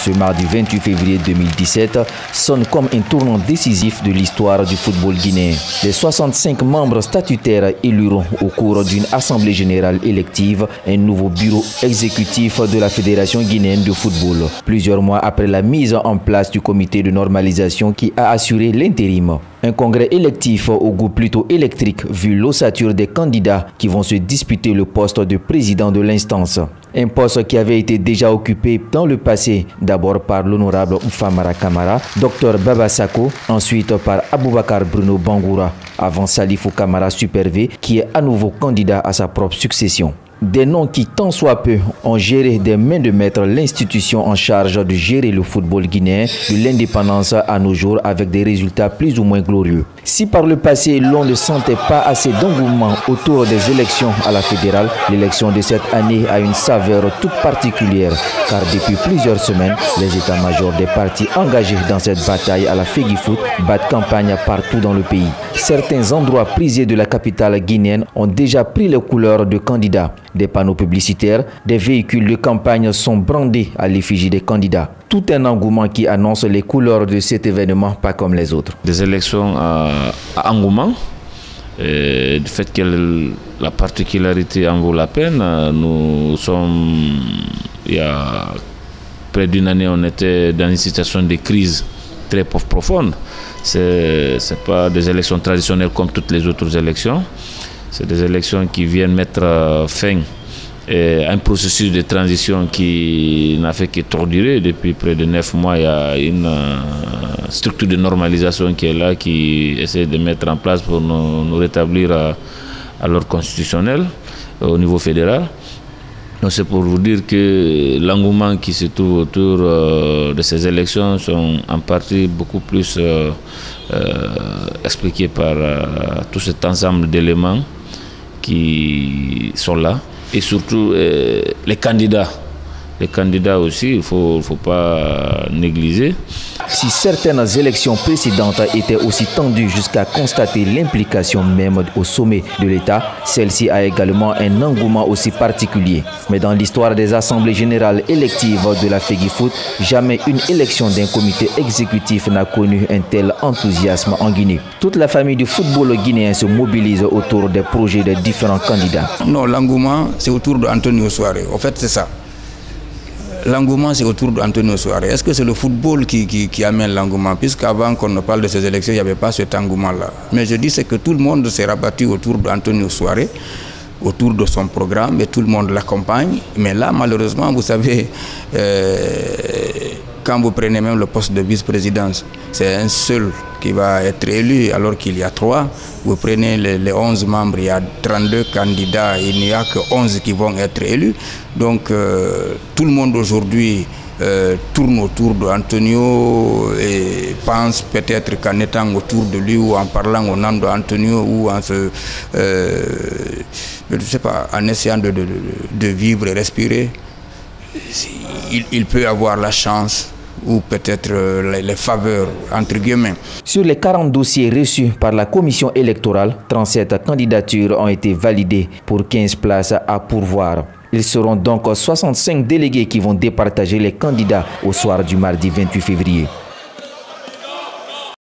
Ce mardi 28 février 2017 sonne comme un tournant décisif de l'histoire du football guinéen. Les 65 membres statutaires éluront au cours d'une assemblée générale élective un nouveau bureau exécutif de la Fédération guinéenne de football. Plusieurs mois après la mise en place du comité de normalisation qui a assuré l'intérim. Un congrès électif au goût plutôt électrique vu l'ossature des candidats qui vont se disputer le poste de président de l'instance. Un poste qui avait été déjà occupé dans le passé, d'abord par l'honorable Famara Kamara, Dr Baba Sako, ensuite par Aboubakar Bruno Bangoura, avant Salifou Kamara Supervé qui est à nouveau candidat à sa propre succession. Des noms qui, tant soit peu, ont géré des mains de maître l'institution en charge de gérer le football guinéen de l'indépendance à nos jours avec des résultats plus ou moins glorieux. Si par le passé, l'on ne sentait pas assez d'engouement autour des élections à la fédérale, l'élection de cette année a une saveur toute particulière car depuis plusieurs semaines, les états-majors des partis engagés dans cette bataille à la Feguifoot battent campagne partout dans le pays. Certains endroits prisés de la capitale guinéenne ont déjà pris les couleurs de candidats. Des panneaux publicitaires, des véhicules de campagne sont brandés à l'effigie des candidats. Tout un engouement qui annonce les couleurs de cet événement, pas comme les autres. Des élections à engouement, du fait que la particularité en vaut la peine. Nous sommes, il y a près d'une année, on était dans une situation de crise très profonde. Ce n'est pas des élections traditionnelles comme toutes les autres élections. C'est des élections qui viennent mettre fin à un processus de transition qui n'a fait que trop durer. Depuis près de 9 mois, il y a une structure de normalisation qui est là, qui essaie de mettre en place pour nous rétablir à l'ordre constitutionnel au niveau fédéral. Donc c'est pour vous dire que l'engouement qui se trouve autour de ces élections sont en partie beaucoup plus expliqués par tout cet ensemble d'éléments qui sont là, et surtout les candidats. Les candidats aussi, il ne faut pas négliger. Si certaines élections précédentes étaient aussi tendues jusqu'à constater l'implication même au sommet de l'État, celle-ci a également un engouement aussi particulier. Mais dans l'histoire des assemblées générales électives de la Feguifoot, jamais une élection d'un comité exécutif n'a connu un tel enthousiasme en Guinée. Toute la famille du football guinéen se mobilise autour des projets des différents candidats. Non, l'engouement, c'est autour d'Antonio Souare. En fait, c'est ça. L'engouement, c'est autour d'Antonio Souare. Est-ce que c'est le football qui amène l'engouement? Puisqu'avant qu'on ne parle de ces élections, il n'y avait pas cet engouement-là. Mais je dis c'est que tout le monde s'est rabattu autour d'Antonio Souare, autour de son programme, et tout le monde l'accompagne. Mais là, malheureusement, vous savez, quand vous prenez même le poste de vice-présidence, c'est un seul qui va être élu alors qu'il y a 3. Vous prenez les 11 membres, il y a 32 candidats, il n'y a que 11 qui vont être élus. Donc tout le monde aujourd'hui tourne autour d'Antonio et pense peut-être qu'en étant autour de lui ou en parlant au nom d'Antonio ou en je sais pas, en essayant de vivre et respirer, il peut avoir la chance ou peut-être les faveurs, entre guillemets. Sur les 40 dossiers reçus par la commission électorale, 37 candidatures ont été validées pour 15 places à pourvoir. Ils seront donc 65 délégués qui vont départager les candidats au soir du mardi 28 février.